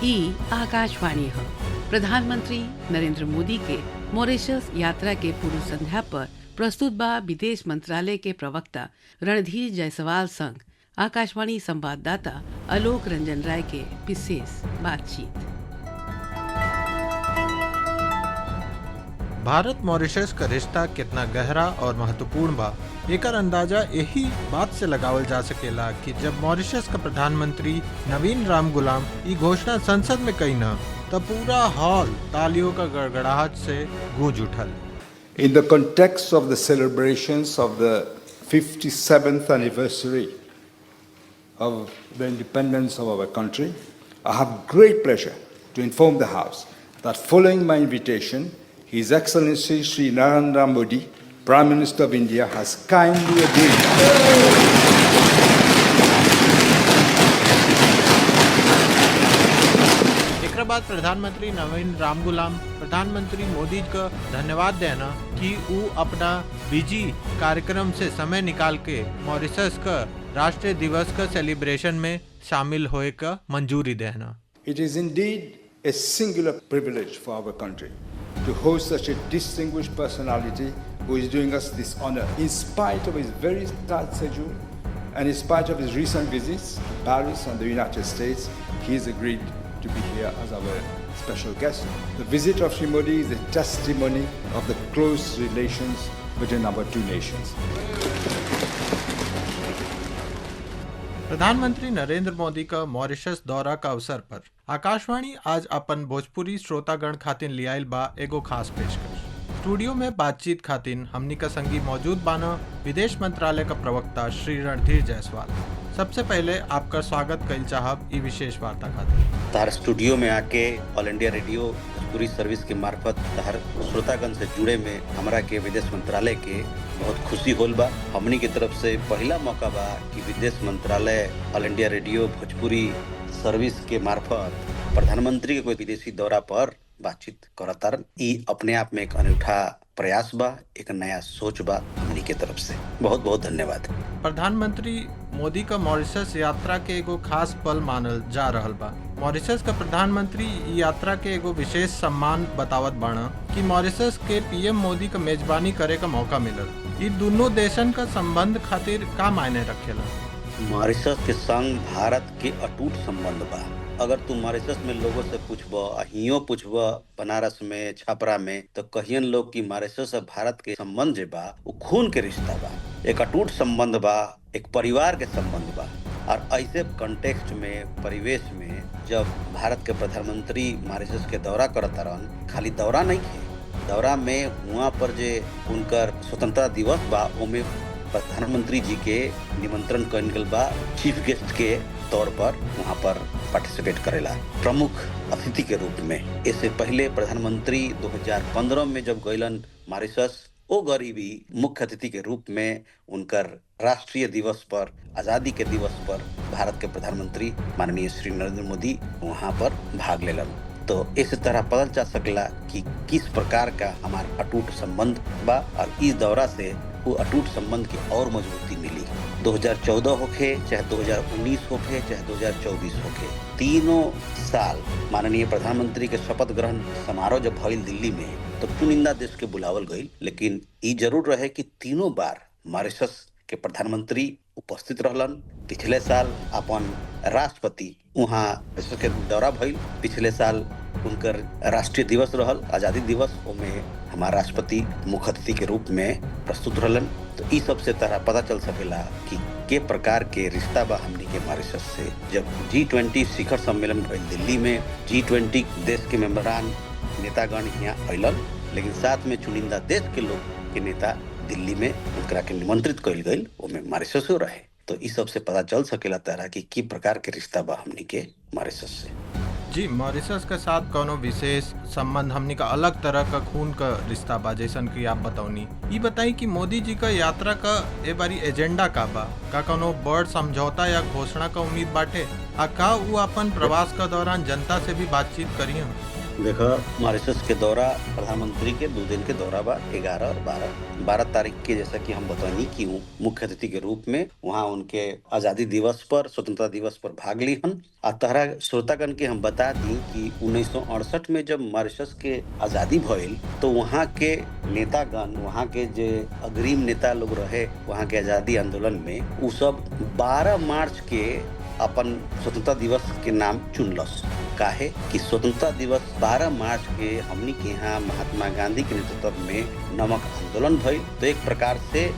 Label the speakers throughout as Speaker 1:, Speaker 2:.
Speaker 1: ई आकाशवाणी है। प्रधानमंत्री नरेंद्र मोदी के मॉरिशस यात्रा के पूर्व संध्या पर प्रस्तुत बा विदेश मंत्रालय के प्रवक्ता रणधीर जायसवाल संग आकाशवाणी संवाददाता आलोक रंजन राय के विशेष बातचीत।
Speaker 2: भारत मॉरिशस का रिश्ता कितना गहरा और महत्वपूर्ण बा एकर अंदाजा यही बात से लगावल जा सकेला कि जब मॉरिशस का प्रधानमंत्री नवीन राम गुलाम ये घोषणा संसद में कही न तब पूरा हॉल तालियों का गड़गड़ाहट से गूंज उठल।
Speaker 3: In the context of the celebrations of the 57th anniversary of the independence of our country, I have great pleasure to inform the House that following my invitation, His Excellency Sri Narendra Modi, Prime Minister of India, has kindly agreed.
Speaker 2: एक बाद प्रधानमंत्री नवीन राम गुलाम प्रधानमंत्री मोदी का धन्यवाद देना कि वो अपना बिजी कार्यक्रम से समय निकाल के मॉरिशस का राष्ट्रीय दिवस का सेलिब्रेशन में शामिल होए का मंजूरी देना।
Speaker 3: It is indeed a singular privilege for our country to host such a distinguished personality who is doing us this honor. In spite of his very tight schedule and in spite of his recent visits to Paris and the United States, he has agreed to be here as our special guest. The visit of Sri Modi is a testimony of the close relations between our two nations.
Speaker 2: प्रधानमंत्री नरेंद्र मोदी का Mauritius दौरा का अवसर पर आकाशवाणी आज अपन भोजपुरी श्रोतागण खातिन लियाइल बा एगो खास पेशकश। स्टूडियो में बातचीत खातिन हमनी का संगी मौजूद बाना विदेश मंत्रालय का प्रवक्ता श्री रणधीर जायसवाल। सबसे पहले आपका स्वागत कइल चाहब ई विशेष वार्ता खातिर।
Speaker 4: तार स्टूडियो में आके all India radio Bhojpuri service के मार्फत तार श्रोतागण से जुड़े में हमरा के विदेश मंत्रालय के बहुत खुशी होल बा। हमनी की तरफ से पहला मौका बा कि विदेश मंत्रालय all India radio Bhojpuri service के मार्फत प्रधानमंत्री के कोई विदेशी दौरा पर बातचीत करतार। ई अपने आप में एक अनूठा प्रयास बा, एक नया सोच बा हमनी के तरफ से। बहुत बहुत धन्यवाद।
Speaker 2: प्रधानमंत्री मोदी का मॉरिशस यात्रा के एगो खास पल मानल जा रहल बा। मॉरिशस का प्रधानमंत्री यात्रा के एगो विशेष सम्मान बतावत बाना कि मॉरिशस के पीएम मोदी का मेजबानी करे का मौका मिलल। ये दोनों देशन का संबंध खातिर का मायने रखेला?
Speaker 4: मॉरिशस के संग भारत के अटूट संबंध बा। अगर तुम मॉरिशस में लोगों से पूछबा, हियो पूछबा बनारस में, छपरा में, तो कहियन लोग कि मॉरिशस और भारत के संबंध जे बा वो खून के रिश्ता बा, एक अटूट संबंध बा, एक परिवार के संबंध बा। और ऐसे कॉन्टेक्स्ट में, परिवेश में जब भारत के प्रधानमंत्री मॉरिशस के दौरा करता रहन, खाली दौरा नहीं है, दौरा में वहाँ पर जे उनकर स्वतंत्रता दिवस बा ओमे प्रधानमंत्री जी के निमंत्रण कइल गइल बा चीफ गेस्ट के तौर पर वहाँ पर पार्टिसिपेट करेला प्रमुख अतिथि के रूप में। इससे पहले प्रधानमंत्री 2015 में जब गइलन मॉरिशस, वो गरीबी मुख्य अतिथि के रूप में उनकर राष्ट्रीय दिवस पर, आजादी के दिवस पर भारत के प्रधानमंत्री माननीय श्री नरेंद्र मोदी वहाँ पर भाग लेलन। तो इस तरह पता चल सकला कि किस प्रकार का हमारा अटूट संबंध बा और इस दौरा से वो अटूट संबंध की और मजबूती मिली। 2014 होखे चाहे 2019 होखे चाहे 2024 होखे, तीनों साल माननीय प्रधानमंत्री के शपथ ग्रहण समारोह जब भइल दिल्ली में तो चुनिंदा देश के बुलावल गई, लेकिन ये जरूर रहे कि तीनों बार मॉरिशस के प्रधानमंत्री उपस्थित रहलन। पिछले साल अपन राष्ट्रपति वहाँ के दौरा भइल, पिछले साल उनकर राष्ट्रीय दिवस रहल, आजादी दिवस, ओमे हमारा राष्ट्रपति मुख्य अतिथि के रूप में प्रस्तुत रहलन। तो इस सब से तरह पता चल सकेला कि के प्रकार के रिश्ता बा हमनी के मॉरिशस से। जब G20 शिखर सम्मेलन भइल दिल्ली में, G20 देश के मेंबरान नेतागण यहाँ अइलन, लेकिन साथ में चुनिंदा देश के लोग के नेता दिल्ली में उनकरा के निमंत्रित कइल गइल, ओमे मॉरिशस हो रहे। तो इस सब से पता चल सकेला तरह कि प्रकार के रिश्ता बा हमनी के मॉरिशस से।
Speaker 2: जी, मॉरिशस के साथ कोनो विशेष संबंध हमनी का अलग तरह का खून का रिश्ता बा जैसन कि आप बताऊनी। ये बताई कि मोदी जी का यात्रा का ए बारी एजेंडा का बा, का कोनो बड़ समझौता या घोषणा का उम्मीद बाटे, आ का वो अपन प्रवास का दौरान जनता से भी बातचीत करिए?
Speaker 4: देखो, मॉरिशस के दौरा प्रधानमंत्री के 2 दिन के दौरा बा, 11 और 12 तारीख के, जैसा कि हम बतानी कि मुख्य अतिथि के रूप में वहाँ उनके आजादी दिवस पर, स्वतंत्रता दिवस पर भाग ली हन। आ तहरा श्रोतागण के हम बता दी कि 1968 में जब मॉरिशस के आजादी भइल तो वहाँ के नेतागण, वहाँ के जो अग्रिम नेता लोग रहे वहाँ के आजादी आंदोलन में, उ सब 12 मार्च के अपन स्वतंत्रता दिवस के नाम चुनलस। काहे कि स्वतंत्रता दिवस 12 मार्च के हमनी के यहाँ महात्मा गांधी के नेतृत्व में नमक आंदोलन भइल, तो एक प्रकार से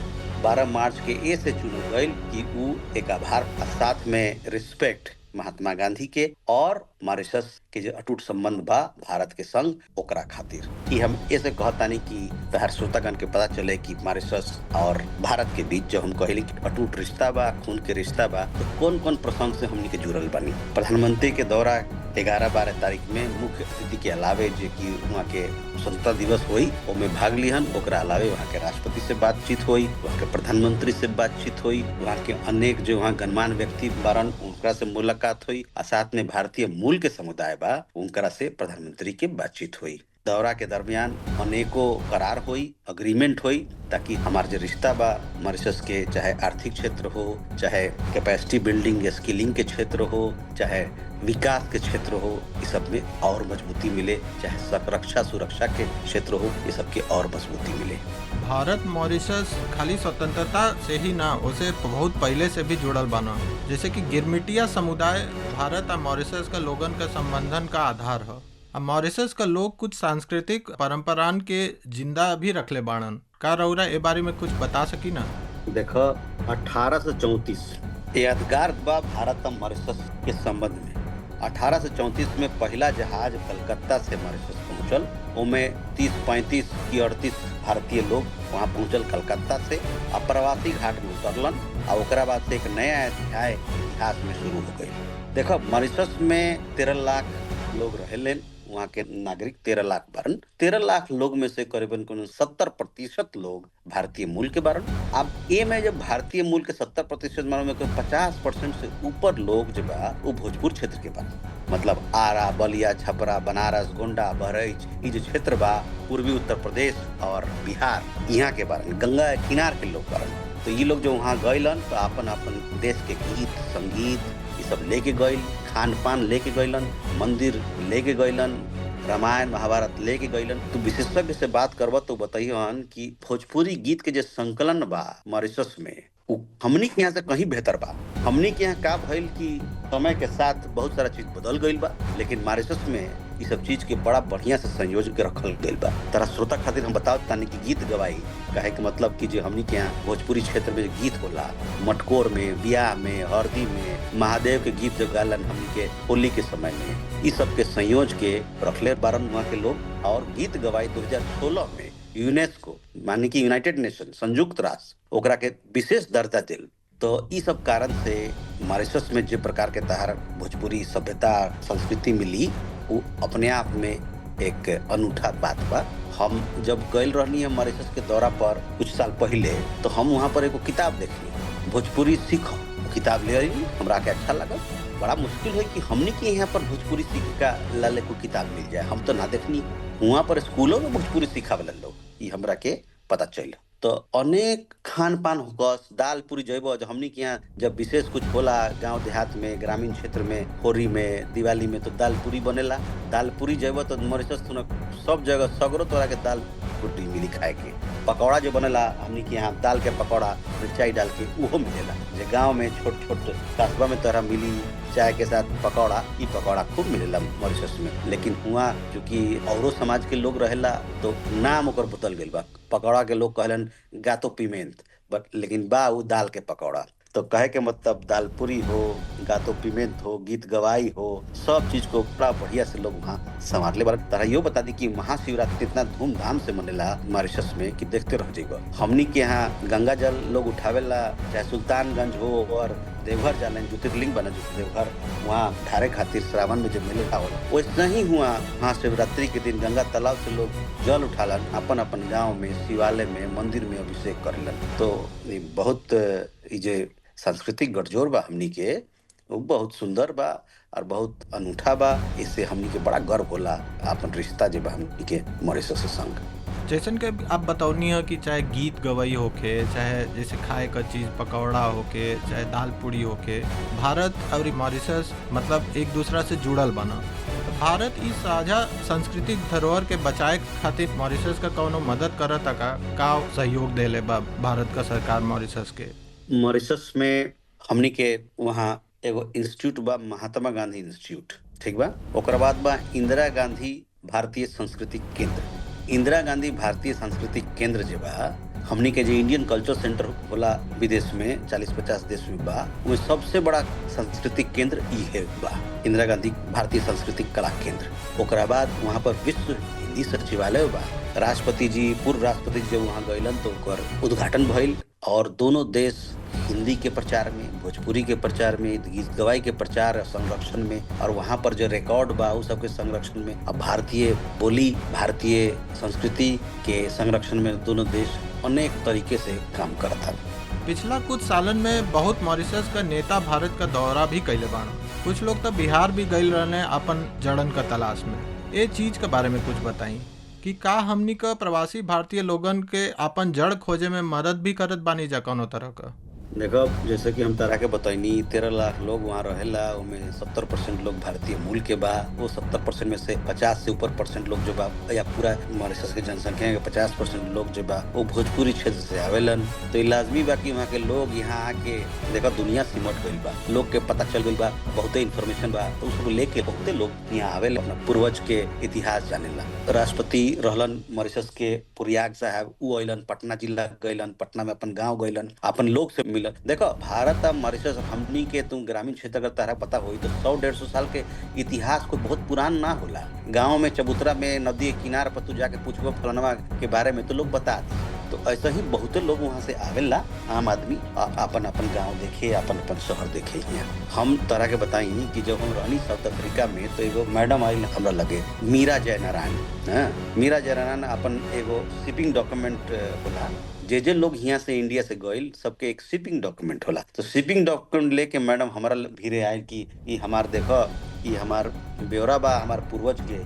Speaker 4: 12 मार्च के ए से चुनल गईल कि उ एक आभार, साथ में रिस्पेक्ट महात्मा गांधी के और मॉरिशस के जो अटूट संबंध बा भारत के संग, ओकरा खातिर कि हम ऐसे कहतानी कि तहर श्रोतागण के पता चले कि मॉरिशस और भारत के बीच जो हम कहली कि अटूट रिश्ता बा, खून के रिश्ता बा, तो कौन कौन प्रसंग से हमनी के जुड़ल बानी। प्रधानमंत्री के दौरा 11-12 तारीख में मुख्य अतिथि के अलावे जो कि वहाँ के स्वतंत्रता दिवस हुई ओमे भाग लिहन, ओकरा अलावे वहाँ के राष्ट्रपति से बातचीत हुई, वहाँ के प्रधानमंत्री से बातचीत हुई, वहाँ के अनेक जो वहाँ गणमान्य व्यक्ति बारन उनका से मुलाकात हुई, और साथ में भारतीय मूल के समुदाय बा उनकरा से प्रधानमंत्री के बातचीत हुई। दौरा के दरमियान अनेकों करार हुई, अग्रीमेंट हुई, ताकि हमार जो रिश्ता बा मॉरिशस के, चाहे आर्थिक क्षेत्र हो, चाहे कैपेसिटी बिल्डिंग या स्किलिंग के क्षेत्र हो, चाहे विकास के क्षेत्र हो, इस सब में और मजबूती मिले, चाहे रक्षा सुरक्षा के क्षेत्र हो, ये सब के और मजबूती मिले।
Speaker 2: भारत मॉरिशस खाली स्वतंत्रता से ही ना, उसे बहुत पहले से भी जुड़ल बाना। जैसे कि गिरमिटिया समुदाय भारत और मॉरिशस का लोगन का संबंधन का आधार है। अब मॉरिशस का लोग कुछ सांस्कृतिक परंपरान के जिंदा भी रखले बाणन। का रउरा ए बारे में कुछ बता सकी ना?
Speaker 4: देखो, 1834 यादगार बा भारत और मॉरिशस के संबंध में। 1834 में पहला जहाज कलकत्ता से मॉरिशस पहुंचल, उनमें 30-35 की 38 भारतीय लोग वहां पहुंचल कलकत्ता से, प्रवासी घाट में उतरलन, और ओकरा बाद से एक नया अध्याय इतिहास में शुरू हो गई। देखो, मॉरिशस में 13 लाख लोग रहेलेन, वहाँ के नागरिक 13 लाख बारन। 13 लाख लोग में से करीबन 70% लोग भारतीय मूल के बारन। अब ये में जब भारतीय मूल के 70% मानो में 50% से ऊपर लोग जो बा वो भोजपुर क्षेत्र के बारन। मतलब आरा, बलिया, छपरा, बनारस, गोंडा, बहराइच, ये जो क्षेत्र बा पूर्वी उत्तर प्रदेश और बिहार, यहाँ के बारन, गंगा किनार के लोग बारन। तो ये लोग जो वहाँ गइलन तो अपन अपन देश के गीत संगीत ये सब लेके गइल, खान पान लेके गइलन, मंदिर लेके गइलन, रामायण महाभारत लेके गइलन। तो विशेषज्ञ से बात करबा तो बताइए कि भोजपुरी गीत के जो संकलन बा मॉरिशस में, हमनी के यहाँ से कहीं बेहतर बा। हमनी के यहाँ का भइल कि समय के साथ बहुत सारा चीज बदल गइल बा, लेकिन मॉरिशस में ये सब चीज के बड़ा बढ़िया से संयोजन के रखल गइल बा। तारा श्रोता खातिर हम बताओ तानी कि गीत गवाई कहे के मतलब कि जो हमनी के यहाँ भोजपुरी क्षेत्र में गीत होला, मटकोर में, बियाह में, हरदी में, महादेव के गीत जो गालन हमनी के होली के समय में, इस सब के संयोज के रखले बारन वहाँ के लोग। और गीत गवाई 2016 में यूनेस्को माने कि यूनाइटेड नेशन, संयुक्त राष्ट्र, ओकरा के विशेष दर्जा दिल। तो इस सब कारण से मॉरिशस में जो प्रकार के तहार भोजपुरी सभ्यता संस्कृति मिली, वो अपने आप में एक अनूठा बात बा। हम जब गइल रहनी है मॉरिशस के दौरा पर कुछ साल पहले, तो हम वहाँ पर एगो किताब देखली, भोजपुरी सीखो, किताब ले रही, हमरा के अच्छा लगा। बड़ा मुश्किल है कि हमने के यहाँ पर भोजपुरी सीखे का लाले को किताब मिल जाए, हम तो ना देखनी। वहाँ पर स्कूलों में भोजपुरी सीखा वाला लोग, ये हमरा के पता चल। तो अनेक खान पान होगा, दाल पूरी जैबो, जो हमनी के यहाँ जब विशेष कुछ होला गांव देहात में, ग्रामीण क्षेत्र में, होली में, दिवाली में, तो दाल पूरी बनेला। दाल पूरी जैबो तो मॉरिशस सब जगह सगरो तोरा के दाल रोटी मिली खाए के। पकौड़ा जो बनेला हमनी के यहाँ दाल के पकौड़ा मिर्चाई डाल के उहो मिलेला। जे गांव में छोट छोट कस्बा में तोरा मिली चाय के साथ पकौड़ा, ई पकौड़ा खूब मिलेला मॉरिशस में। लेकिन हुआ चूंकि औरो समाज के लोग रहेला तो नाम ओकर बदल गइल बा। पकौड़ा के लोग कहलन गातो पिमेंट, बट लेकिन बा उ दाल के पकौड़ा। तो कहे के मतलब दाल पूरी हो, गातो पिमेंट हो, गीत गवाई हो, सब चीज को बड़ा बढ़िया से लोग वहाँ संभाल ले। तारा यो बता दी कि महाशिवरात्रि इतना धूमधाम से मनेला मॉरिशस में कि देखते रह जाएगा। हमनी के यहाँ गंगा जल लोग उठावेला, चाहे सुल्तानगंज हो और देवघर जाने ज्योतिर्लिंग बना जो देवघर, वहाँ ढारे खातिर श्रावण में जब मेले होला, वैसे ही हुआ महाशिवरात्रि के दिन गंगा तालाब से लोग जल उठालन, अपन अपन गाँव में, शिवालय में, मंदिर में अभिषेक करेलन। तो बहुत जो सांस्कृतिक गठजोड़ बा हमनी के, वो बहुत सुंदर बा और बहुत अनूठा बा। इससे हमनी के बड़ा गर्व होला आपन रिश्ता जे बा हमनी के मॉरिशस के संग।
Speaker 2: जैसन के आप बतौनी है कि चाहे गीत गवई होके, चाहे जैसे खाए का चीज़ पकौड़ा होके, चाहे दाल पूड़ी होके, भारत और मॉरिशस मतलब एक दूसरा से जुड़ल बना। तो भारत इस साझा सांस्कृतिक धरोहर के बचाए खातिर मॉरिशस का कौनो मदद करता का सहयोग देले बा भारत का सरकार मॉरिशस के?
Speaker 4: मॉरिशस में हमनी के वहाँ एगो इंस्टीट्यूट बा, महात्मा गांधी इंस्टीट्यूट, ठीक बा। ओकरा बाद बा इंदिरा गांधी भारतीय सांस्कृतिक केंद्र। इंदिरा गांधी भारतीय सांस्कृतिक केंद्र जे बा हमनी के जो इंडियन कल्चर सेंटर होला विदेश में 40-50 देश में बा, वो सबसे बड़ा सांस्कृतिक केंद्र ई है बा, इंदिरा गांधी भारतीय सांस्कृतिक कला केंद्र। ओकरा बाद वहाँ पर विश्व हिंदी सचिवालय बा। राष्ट्रपति जी, पूर्व राष्ट्रपति जी जब वहाँ गइलन तो ओकर उद्घाटन भइल और दोनों देश हिंदी के प्रचार में, भोजपुरी के प्रचार में, गीत गवाई के प्रचार और संरक्षण में, और वहाँ पर जो रिकॉर्ड बा उस सबके संरक्षण में, अब भारतीय बोली, भारतीय संस्कृति के संरक्षण में दोनों देश अनेक तरीके से काम करता।
Speaker 2: पिछला कुछ सालन में बहुत मॉरिशस का नेता भारत का दौरा भी कैले बानो। कुछ लोग तो बिहार भी गइल रहने अपन जड़न का तलाश में। ये चीज के बारे में कुछ बताई कि का हमनी का प्रवासी भारतीय लोगन के अपन जड़ खोजे में मदद भी करत बानी जा कौनो तरह का?
Speaker 4: देखो, जैसे कि हम तरह के बतैनी 13 लाख लोग वहाँ रहेला, उनमें 70% लोग भारतीय मूल के बा। वो 70% में से 50 से ऊपर परसेंट लोग जो बा, या पूरा मॉरिशस के जनसंख्या के 50% लोग जो बा वो भोजपुरी क्षेत्र से आवेलन। तो ये लाजमी बा कि वहाँ के लोग यहाँ आके देखो दुनिया सिमट गइल बा, लोग के पता चल गइल बा, बहुते इन्फॉर्मेशन बा, तो उसको लेके बहुते लोग यहाँ आवेला अपना पूर्वज के इतिहास जानेला। राष्ट्रपति रहलन मॉरिशस के पुरियाग साहब, वो अइलन पटना जिला गइलन, पटना में अपन गाँव गइलन, अपन लोग से देखो भारत और मॉरिशस हमनी के तुम ग्रामीण क्षेत्र अगर तारा पता होई तो 100-150 साल के इतिहास को बहुत पुरान ना होला। गांव में चबूतरा में नदी के किनारे पर तू जाके पूछबो फलाना के बारे में तो लोग बता दी। तो ऐसा ही बहुत लोग वहाँ से आवेला, आम आदमी अपन अपन गांव देखे, अपन अपन शहर देखे। यहाँ हम तरह के बताई कि जब हम रहनी साउथ अफ्रीका में तो एगो मैडम आई हमरा लगे, मीरा जयनारायण। मीरा जयनारायण अपन एगो शिपिंग डॉक्यूमेंट होला, जे लोग यहाँ से इंडिया से गइल सबके एक शिपिंग डॉक्यूमेंट होला। तो शिपिंग डॉक्यूमेंट लेके मैडम हमारा भीरे आए कि ये हमार देखो, ये हमार ब्यौरा बा, हमार पूर्वज के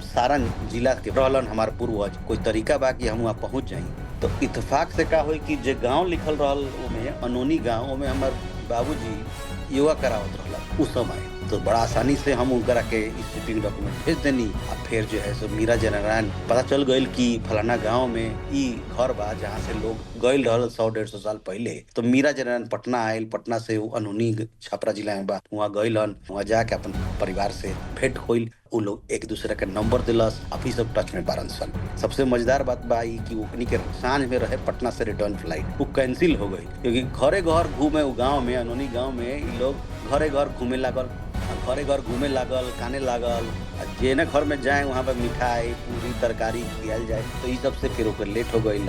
Speaker 4: सारण जिला के रहलन हमार पूर्वज, कोई तरीका बा कि हम वहाँ पहुँच जाई। तो इत्तेफाक से का हुई कि जे गाँव लिखल रहल ओमे अनोनी गाँव में हमार बाबूजी योगा करावत रहला उस समय। तो बड़ा आसानी से हम उनकरा के शिपिंग डॉक्यूमेंट भेज देनी। अब फिर जो है सो मीरा जयनारायण पता चल गइल कि फलाना गांव में ई घर बा जहाँ से लोग गइल रहल 100-150 साल पहले। तो मीरा जयनारायण पटना आयल, पटना से वो अनूनी छपरा जिला में बा, वहाँ गइलन, वहाँ जाके अपन परिवार से भेंट होइल। वो लोग एक दूसरे के नंबर दिलस, अभी सब टच में बारन सन। सबसे मजेदार बात बा कि ओकनी के सांझ में रहे पटना से रिटर्न फ्लाइट, वो कैंसिल हो गई क्योंकि घरे घर घूमे वो गाँव में, अनोनी गाँव में ये लोग घरे घर घूमे लागल, खाने लागल। जेने घर में जाए वहाँ पर मिठाई, पूरी, तरकारी खियाल जाए। तो ये सबसे फिर ओकर लेट हो गई,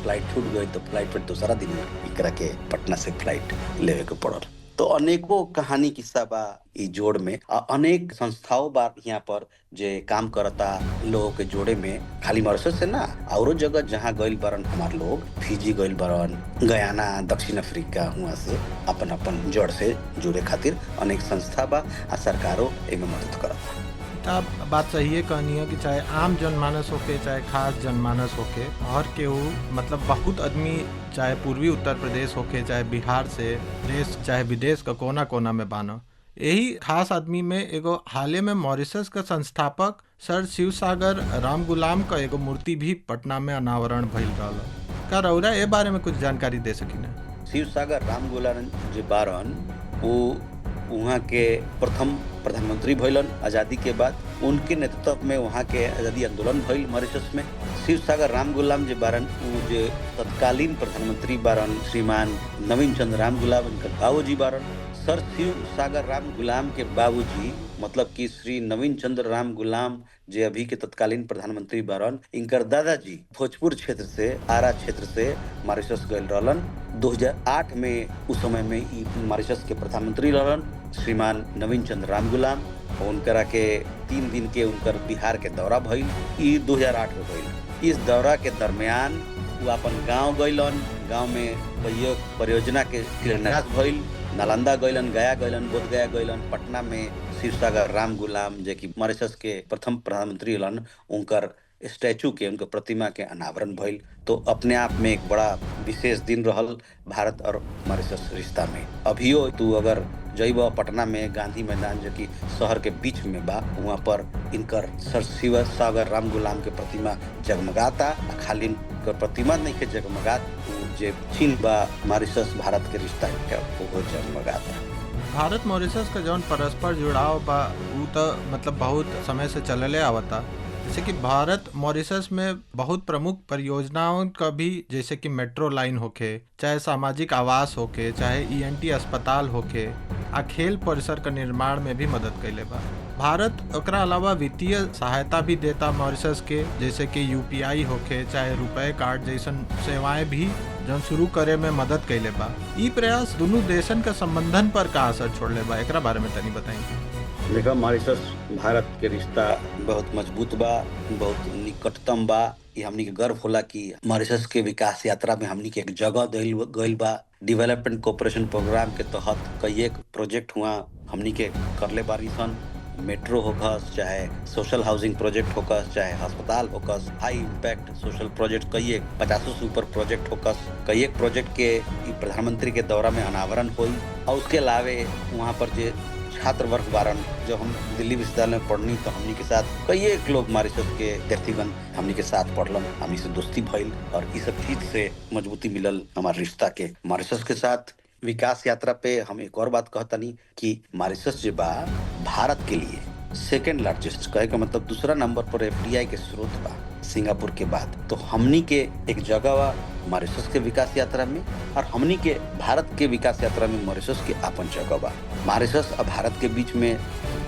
Speaker 4: फ्लाइट छूट गई। तो फ्लाइट पर दूसरा दिन एकरा के पटना से फ्लाइट लेवे के पड़ल। तो अनेकों कहानी किस्सा बा ई जोड़ में, अनेक संस्थाओं बा यहाँ पर जे काम करता लोगों के जोड़े में। खाली मॉरिशस से ना, औरो जगह जहाँ गइल बरन हमार लोग, फिजी गइल बरन, गयाना, दक्षिण अफ्रीका, वहाँ से अपन अपन जड़ से जुड़े खातिर अनेक संस्था बा आ सरकारों एमे मदद करता।
Speaker 2: आप बात सही है कहनी है कि चाहे आम जनमानस होके, चाहे खास जनमानस होके, और केहू मतलब बहुत आदमी चाहे पूर्वी उत्तर प्रदेश होके, चाहे बिहार से देश चाहे विदेश का कोना कोना में बानो। यही खास आदमी में एगो हाले में मॉरिशस का संस्थापक सर शिवसागर रामगुलाम का एगो मूर्ति भी पटना में अनावरण भइल रहल। का रउरा ए बारे में कुछ जानकारी दे सकिना?
Speaker 4: शिवसागर रामगुलाम जी बारन वो वहाँ के प्रथम प्रधानमंत्री भइलन आज़ादी के बाद। उनके नेतृत्व में वहाँ के आज़ादी आंदोलन भइल मॉरिशस में। शिवसागर रामगुलाम जी बारन वो जो तत्कालीन प्रधानमंत्री बारन श्रीमान नवीन चंद्र रामगुलाम, उनका बाबूजी बारन। सर शिवसागर रामगुलाम के बाबूजी मतलब कि श्री नवीन चंद्र रामगुलाम जे अभी के तत्कालीन प्रधानमंत्री बारन, इनकर दादाजी भोजपुर क्षेत्र से, आरा क्षेत्र से मॉरिशस गइल रहलन। 2008 में उस समय में मॉरिशस के प्रधानमंत्री रहलन श्रीमान नवीन चंद्र रामगुलाम। उनकरा के 3 दिन के उनकर बिहार के दौरा भइल, ई 2008 में भइल। इस दौरा के दरमियान वो अपन गाँव गइलन, गाँव में परियोजना के शिलान्यास भइल। नालंदा गइलन, गया गइलन, बोध गया गइलन, पटना में शिवसागर राम गुलाम जे कि मॉरिशस के प्रथम प्रधानमंत्री हलन, उनकर स्टैचू के, उनकर प्रतिमा के अनावरण भइल। तो अपने आप में एक बड़ा विशेष दिन रहल भारत और मॉरिशस रिश्ता में। अभियो तू अगर जइब पटना में गांधी मैदान जो कि शहर के बीच में बा, वहाँ पर इनकर सर शिवसागर राम गुलाम के प्रतिमा जगमगाता। खाली इनकर प्रतिमा नहीं के जगमगात, उ जे चिन्ह बा मॉरिशस भारत के रिश्ता के वो जगमगाता।
Speaker 2: भारत मॉरिशस का जौन परस्पर जुड़ाव बा उ तो मतलब बहुत समय से चलले आवता। जैसे कि भारत मॉरिशस में बहुत प्रमुख परियोजनाओं का भी, जैसे कि मेट्रो लाइन होके, चाहे सामाजिक आवास होके, चाहे ईएनटी अस्पताल होके, आ खेल परिसर का निर्माण में भी मदद कैले बा। भारत ओकरा अलावा वित्तीय सहायता भी देता मॉरिशस के, जैसे कि यूपीआई होके, चाहे रुपए कार्ड जैसन सेवाएं भी जौन शुरू करे में मदद कैले बा। ई प्रयास दोनों देशन के संबंधन पर का असर छोड़ले बा, एकरा बारे में तनी बताई।
Speaker 4: देखा, मॉरिशस भारत के रिश्ता बहुत मजबूत बा, बहुत निकटतम बा। ये हमनी के गर्व होला कि मॉरिशस के विकास यात्रा में हमनी के एक जगह गइल बा। डेवलपमेंट कोऑपरेशन प्रोग्राम के तहत कई एक प्रोजेक्ट हुआ हमनी के करले बारी सन। मेट्रो होकस, चाहे सोशल हाउसिंग प्रोजेक्ट होकस, चाहे अस्पताल होकस, हाई इम्पैक्ट सोशल प्रोजेक्ट कई एक 50 से ऊपर प्रोजेक्ट होकस। कई एक प्रोजेक्ट के प्रधानमंत्री के दौरा में अनावरण हुई। और उसके अलावे वहाँ पर जे छात्र वर्ग बारन, जब हम दिल्ली विश्वविद्यालय में पढ़नी तो हमनी के साथ कई एक लोग मॉरिशस के व्यक्तिगण हमनी के साथ पढ़लन, हमनी से दोस्ती भइल और इस सब चीज से मजबूती मिलल हमारे रिश्ता के। मॉरिशस के साथ विकास यात्रा पे हम एक और बात कहतनी कि मॉरिशस जो बा भारत के लिए सेकेंड लार्जेस्ट, कहे का मतलब दूसरा नंबर पर एफडीआई के स्रोत बा सिंगापुर के बाद। तो हमनी के एक जगह बा मॉरिशस के विकास यात्रा में, और हमनी के भारत के विकास यात्रा में मॉरिशस के अपन जगह बा। मॉरिशस और भारत के बीच में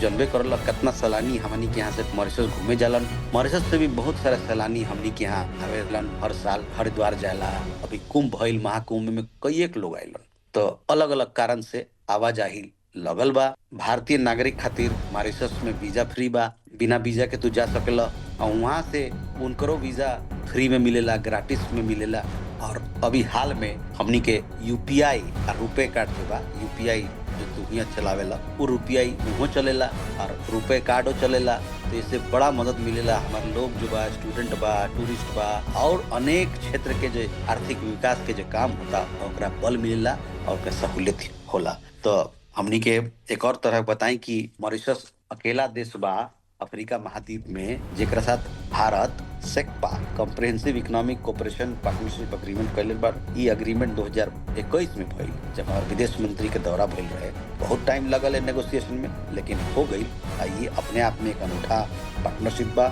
Speaker 4: जनबे करल कितना सैलानी हमनी के यहाँ से मॉरिशस घूमे जालन। मॉरिशस से भी बहुत सारे सैलानी हमनी के यहाँ आवेलन, हर साल हरिद्वार जाला। अभी कुंभ भइल, महाकुंभ में कई एक लोग आइलन। तो अलग अलग कारण से आवाजाही लगल बा। भारतीय नागरिक खातिर मॉरिशस में वीजा फ्री बा, बिना वीजा के तू जा सकेला और वहाँ से उनकरो वीजा फ्री में मिलेला, ग्राटिस में मिलेला। और अभी हाल में हमनी के यूपीआई और रुपए कार्ड जो बा, यूपीआई जो तू यहाँ चलावेला वो यूपीआई वो चलेला और रुपए कार्डो चलेला। तो इससे बड़ा मदद मिलेला। हमारे लोग जो बा, स्टूडेंट बा, टूरिस्ट बा और अनेक क्षेत्र के जो आर्थिक विकास के जो काम होता ओकरा बल मिलेला और ओकरा सहूलियत होला। तो हमनी के एक और तरह बताई कि मॉरिशस अकेला देश बा अफ्रीका महाद्वीप में जेकरा साथ Bharat CEPA comprehensive economic cooperation partnership agreement कैले बा। ई एग्रीमेंट 2021 में भइल, जब हमारे विदेश मंत्री के दौरा भइल रहे। बहुत टाइम लगल है नेगोशिएशन में, लेकिन हो गई। ये अपने आप में एक अनूठा पार्टनरशिप बा,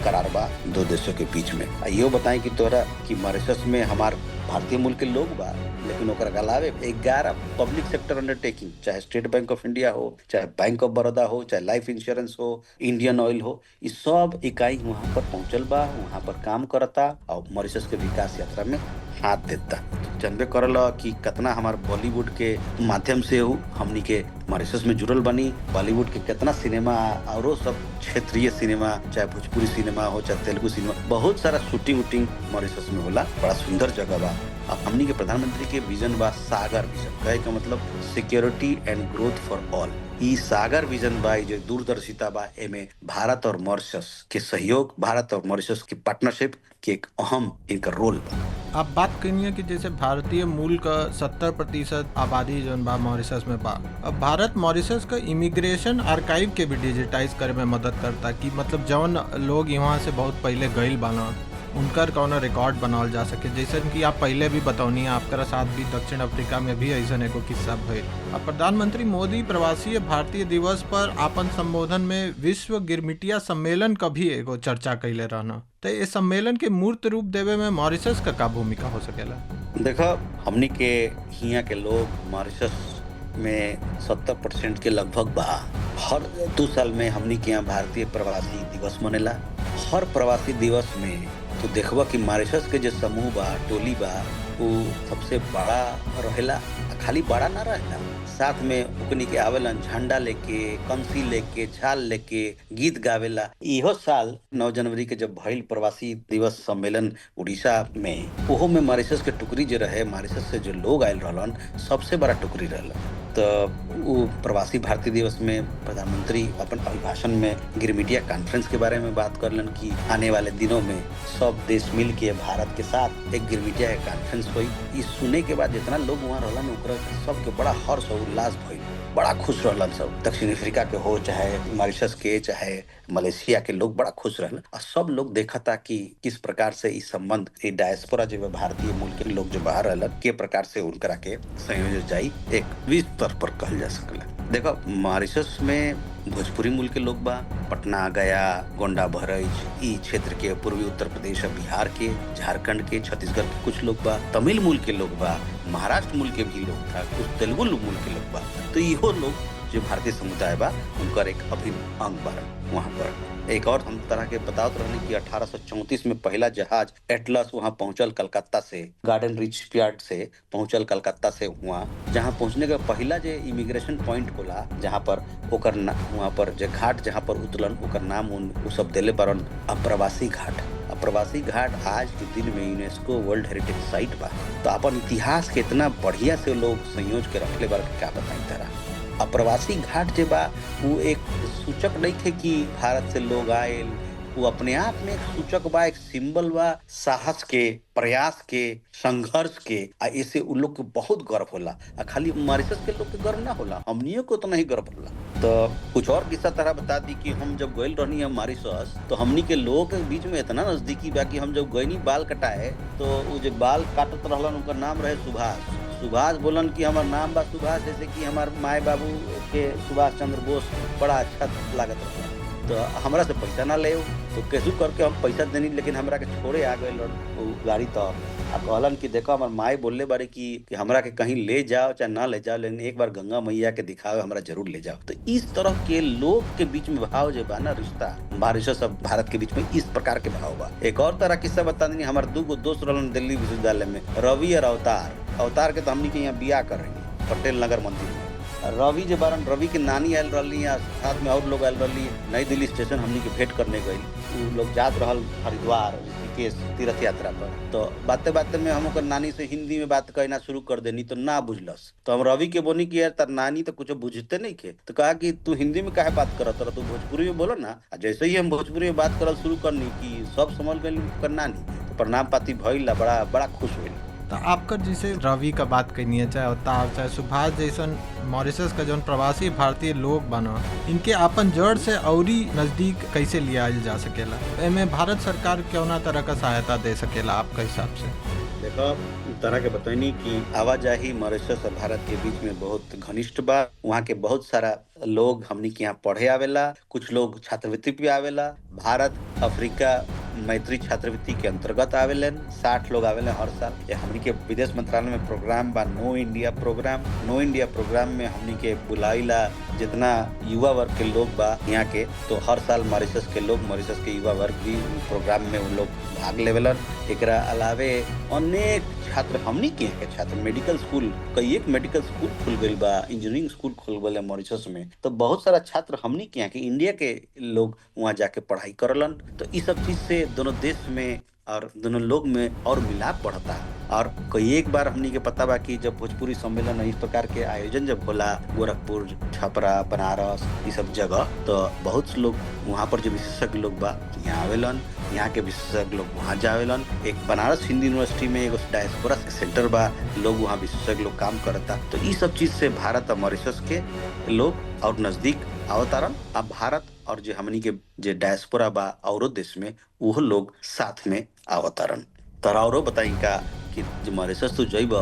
Speaker 4: करार बा दो देशों के बीच में। यो बताएं कि तोरा कि मॉरिशस में हमार भारतीय मूल के लोग बा, लेकिन ओकर अलावे 11 पब्लिक सेक्टर अंडरटेकिंग, चाहे स्टेट बैंक ऑफ इंडिया हो, चाहे बैंक ऑफ बड़ौदा हो, चाहे लाइफ इंश्योरेंस हो, इंडियन ऑयल हो, ये सब इकाई वहाँ पर पहुंचल बा, वहाँ पर काम करता और मॉरिशस के विकास यात्रा में हाथ देता। जानबे करल कि कितना हमार बॉलीवुड के माध्यम से हो हमनी के मॉरिशस में जुड़ल बनी। बॉलीवुड के कितना सिनेमा और सब क्षेत्रीय सिनेमा, चाहे भोजपुरी सिनेमा हो, चाहे तेलुगु सिनेमा, बहुत सारा शूटिंग वूटिंग मॉरिशस में होला। बड़ा सुंदर जगह बा। अब हमनी के प्रधानमंत्री के विजन बा सागर विजन, कहे का मतलब security and growth for all. ई सागर विजन बा, जो दूरदर्शिता बा, एमे भारत और मॉरिशस के सहयोग, भारत और मॉरिशस की पार्टनरशिप के एक अहम इनका रोल बा।
Speaker 2: आप बात करिए कि जैसे भारतीय मूल का 70% आबादी जो बा मॉरिशस में बा। अब भारत मॉरिशस का इमिग्रेशन आर्काइव के भी डिजिटाइज करे में मदद करता कि मतलब जौन लोग यहाँ से बहुत पहले गइल बाना उनकर कौन रिकॉर्ड बनावल जा सके। जैसे कि आप पहले भी बतौनी, आपका साथ भी दक्षिण अफ्रीका में भी ऐसा एगो किस्सा भइल। अब प्रधानमंत्री मोदी प्रवासी भारतीय दिवस पर आपन संबोधन में विश्व गिरमिटिया सम्मेलन का भी एगो चर्चा कैले रहना। तो इस सम्मेलन के मूर्त रूप देवे में मॉरिशस का भूमिका हो सकेला?
Speaker 4: देखो, हमनी के हियां के लोग मॉरिशस में 70% के लगभग बा। हर 2 साल में हमनी के यहाँ भारतीय प्रवासी दिवस मनेला। हर प्रवासी दिवस में तो देखबा कि मॉरिशस के जो समूह बा, टोली बा, वो सबसे बड़ा रहेला। खाली बड़ा ना रहेला, साथ में उकनी के आवेलन झंडा लेके, कंसी लेके, झाल लेके, गीत गावेला। इहो साल 9 जनवरी के जब भइल प्रवासी दिवस सम्मेलन उड़ीसा में, ओहो में मॉरिशस के टुकड़ी जो रहे, मॉरिशस से जो लोग आयल रहलन, सबसे बड़ा टुकड़ी रहलन। तो वो प्रवासी भारतीय दिवस में प्रधानमंत्री अपन अभिभाषण में गिरमिटिया कॉन्फ्रेंस के बारे में बात करलन कि आने वाले दिनों में सब देश मिल के भारत के साथ एक गिरमिटिया कॉन्फ्रेंस हुई। इस सुने के बाद जितना लोग वहाँ रहलन ओकरा सबके बड़ा हर्ष और उल्लास भइल, बड़ा खुश रहलन सब। दक्षिण अफ्रीका के हो चाहे मॉरिशस के चाहे मलेशिया के लोग बड़ा खुश रहलन और सब लोग देखा था कि किस प्रकार से इस संबंध ये डायस्पोरा जो भारतीय मूल के लोग जो बाहर रहलन के प्रकार से उनकरा के संयोजित जाई एक विश्व स्तर पर कहल जा सकला। देखो मॉरिशस में भोजपुरी मूल के लोग बा, पटना, गया, गोंडा, बहराइच ई क्षेत्र के पूर्वी उत्तर प्रदेश और बिहार के, झारखंड के, छत्तीसगढ़ के कुछ लोग बा, तमिल मूल के लोग बा, महाराष्ट्र मूल के भी लोग था, कुछ तेलुगु मूल के लोग बा। तो इहो लोग जो भारतीय समुदाय बा उनकर एक अभिन्न अंग बारन वहाँ पर। एक और हम तरह के बतावत रहने कि 1834 में पहला जहाज एटलस वहाँ पहुंचल कलकत्ता से, गार्डन रिच यार्ड से पहुंचल कलकत्ता से वहाँ, जहाँ पहुंचने का पहला जो इमिग्रेशन पॉइंट होला जहाँ पर ओकर वहाँ पर जो घाट जहाँ पर उतरलन ओकर नाम वो सब देले बारन अप्रवासी घाट। अप्रवासी घाट आज के दिन में यूनेस्को वर्ल्ड हेरिटेज साइट बा। तो अपन इतिहास के इतना बढ़िया से लोग संयोज के रखले बार क्या बताई तरह। अप्रवासी घाट जे बा वो एक सूचक नहीं थे कि भारत से लोग आए, वो अपने आप में एक सूचक बा, एक सिंबल बा साहस के, प्रयास के, संघर्ष के। ऐसे उन लोग को बहुत गर्व होला। खाली मॉरिशस के लोग के गर्व ना होला, हमनियों को तो नहीं गर्व होला। तो कुछ और किस्सा तरह बता दी कि हम जब गए रहनी है मॉरिशस तो हमनी के लोगों के बीच में इतना नजदीकी बा कि हम जब गए बाल कटाए तो वो जो बाल काटत रहलन उनका नाम रहे सुभाष। सुभाष बोलन कि हमार नाम बा सुभाष, जैसे कि हमार माए बाबू के सुभाष चंद्र बोस बड़ा अच्छा लागत रहा। तो हमरा से पैसा ना ले तो कैसे करके हम पैसा देनी, लेकिन हमरा के छोड़े आ गए वो गाड़ी। तो कहलन कि देखो हमार माए बोलले बारे कि हमरा के कहीं ले जाओ चाहे ना ले जाओ, लेकिन एक बार गंगा मैया के दिखाओ, हमरा जरूर ले जाओ। तो इस तरह के लोग के बीच में भाव जो बा ना, रिश्ता मॉरिशस और भारत के बीच में इस प्रकार के भाव बा। एक और तरह किस्सा बता देनी, हमारे 2 दोस्त रहलन दिल्ली विश्वविद्यालय में, रवि और अवतार के तो हमनी के यहाँ बियाह कर रही है पटेल नगर मंदिर में। रवि जो बारन, रवि के नानी आयल रही, साथ में और लोग आयल रही। नई दिल्ली स्टेशन हमनी के भेंट करने गई, वो लोग जात रहल हरिद्वार ऋषिकेश तीर्थ यात्रा पर। तो बाते बाते में हम ओकर नानी से हिंदी में बात कहना शुरू कर देनी तो ना बुझलस। तो हम रवि के बोनी कि यार तार नानी तो कुछ बुझते नहीं के, तो कहा कि तू हिंदी में काहे बात करत रह, तू भोजपुरी में बोलो ना। जैसे ही हम भोजपुरी में बात करल शुरू करनी कि सब समझ गई कर नानी, तो प्रणाम पाती भइल, बड़ा खुश हुई।
Speaker 2: तो आपका जैसे रवि का बात करनी है, चाहे अवतार चाहे सुभाष जैसन मॉरिशस का जौन प्रवासी भारतीय लोग बना, इनके अपन जड़ से औरी नजदीक कैसे लिया जा सकेला? एमे भारत सरकार कौना तरह का सहायता दे सकेला आपके हिसाब से?
Speaker 4: देखो तरह के बताइनी कि आवाजाही मॉरिशस और भारत के बीच में बहुत घनिष्ठ बा। वहाँ के बहुत सारा लोग हमनी के यहाँ पढ़े आवेला, कुछ लोग छात्रवृत्ति पे आवेला। भारत अफ्रीका मैत्री छात्रवृत्ति के अंतर्गत आवेलन 60 लोग आवेलन हर साल। ये हमनी के विदेश मंत्रालय में प्रोग्राम बा नो इंडिया प्रोग्राम। नो इंडिया प्रोग्राम में हमनी के बुलाइला जितना युवा वर्ग के लोग बा यहाँ के, तो हर साल मॉरिशस के लोग, मॉरिशस के युवा वर्ग भी प्रोग्राम में उन लोग भाग लेवेलन। एकरा अलावे अनेक छात्र हमनी के यहाँ के छात्र मेडिकल स्कूल, कई एक मेडिकल स्कूल खुल गई बा, इंजीनियरिंग स्कूल खुल गई है मॉरिशस में। तो बहुत सारा छात्र हमनी के यहाँ के इंडिया के लोग वहाँ जाके पढ़ाई करलन। तो इस सब चीज से दोनों देश में और दोनों लोग में और मिलाप बढ़ता है। और कई एक बार हमनी के पता बा कि जब भोजपुरी सम्मेलन इस प्रकार के आयोजन जब होला गोरखपुर, छपरा, बनारस ये सब जगह, तो बहुत लोग वहाँ पर जो विशेषज्ञ लोग बा यहाँ आवेलन, यहाँ के विशेषज्ञ लोग वहाँ जावेलन। एक बनारस हिंदी यूनिवर्सिटी में एक डायस्पोरा सेंटर बा, लोग वहाँ विशेषज्ञ लोग काम करता। तो ये सब चीज से भारत और मॉरिशस के लोग और नजदीक अवतारण। अब भारत और जो हमनी के जो डायस्पोरा बा और देश में वो लोग साथ में अवतारण। तरावरो बताई का कि जो मॉरिशस तू जइब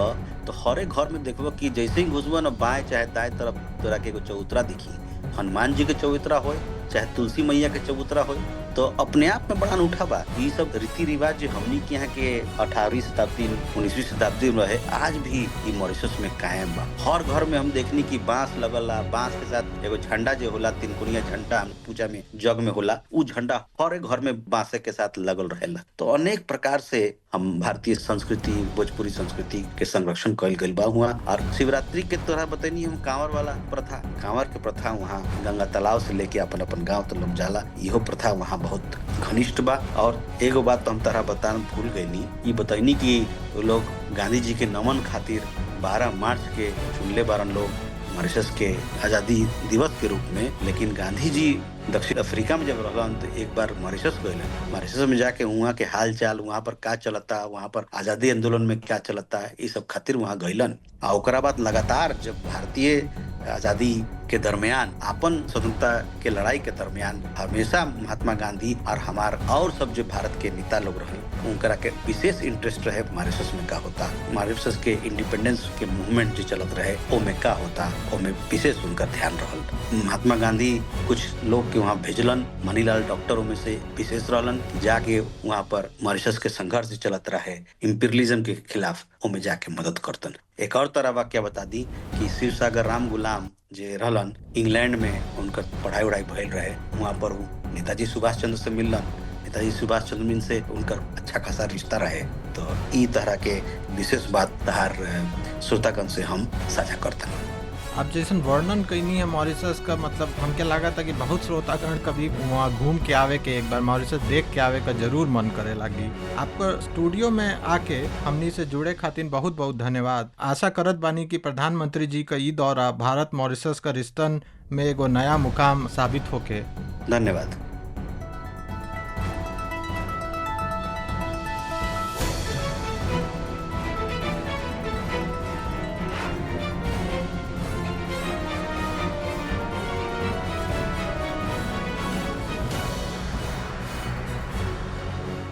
Speaker 4: तो हर एक घर में देखब कि जैसे ही घुसब न बाएं चाहे दाएं तरफ तोरा के एगो चबूतरा दिखी, हनुमान जी के चबूतरा हो चाहे तुलसी मैया के चबूतरा हो। तो अपने आप में बड़ा अनूठा बा। ये सब रीति रिवाज जो हमनी के यहाँ के 18वीं शताब्दी 19वीं शताब्दी में रहे आज भी ये मॉरिशस में कायम बा। हर घर में हम देखनी कि बांस लगला, बांस के साथ एगो झंडा जो होला, तीनकोनिया झंडा पूजा में जग में होला, उ झंडा हर एक घर में बांसे के साथ लगल रहेला। तो अनेक प्रकार से हम भारतीय संस्कृति, भोजपुरी संस्कृति के संरक्षण कइल गइल बा हुआ। और शिवरात्रि के तोरा बतैनी हम कांवर वाला प्रथा, कांवर के प्रथा वहाँ गंगा तालाब से लेके अपन अपन गाँव तक लोग जाला, इहो प्रथा वहाँ बहुत घनिष्ठ बा। और एगो बात तो हम तरह बताना भूल गईनी, ये बतैनी कि लोग गांधी जी के नमन खातिर 12 मार्च के चुनले बारन लोग मॉरिशस के आज़ादी दिवस के रूप में। लेकिन गांधी जी दक्षिण अफ्रीका में जब रहलन तो एक बार मॉरिशस गइलन। मॉरिशस में जाके वहाँ के हाल चाल, वहाँ पर का चलता, वहाँ पर आज़ादी आंदोलन में क्या चलता है, ये सब खातिर वहाँ गइलन। आ ओकरा बाद लगातार जब भारतीय आज़ादी के दरमियान, अपन स्वतंत्रता के लड़ाई के दरमियान हमेशा महात्मा गांधी और सब जो भारत के नेता लोग रहे उनकरा के विशेष इंटरेस्ट रहे मॉरिशस में का होता, मॉरिशस के इंडिपेंडेंस के मूवमेंट जो चलत रहे ओमे का होता, ओमे विशेष उनका ध्यान रहल। महात्मा गांधी कुछ लोग के वहाँ भेजलन, मनीलाल डॉक्टर में से विशेष रहलन, जाके वहाँ पर मॉरिशस के संघर्ष चलत रहे इंपीरियलिज्म के खिलाफ, ओमे जाके मदद करतन। एक और तरह वाक्य बता दी कि शिव सागर राम गुलाम जे रहलन इंग्लैंड में, उनकर पढ़ाई उढ़ाई भइल रहे, वहाँ पर वो नेताजी सुभाष चंद्र से मिलन, नेताजी सुभाष चंद्र से उनकर अच्छा खासा रिश्ता रहे। तो ई तरह के विशेष बात तहार श्रोतागण से हम साझा करते।
Speaker 2: आप जैसन वर्णन कैनी है मॉरिशस का, मतलब हमके लगा था कि बहुत श्रोतागण कभी वहाँ घूम के आवे के, एक बार मॉरिशस देख के आवे का जरूर मन करे लगी। आपका स्टूडियो में आके हमनी से जुड़े खातिर बहुत बहुत धन्यवाद। आशा करत बानी कि प्रधानमंत्री जी का ई दौरा भारत मॉरिशस का रिश्तन में एगो नया मुकाम साबित होके।
Speaker 4: धन्यवाद।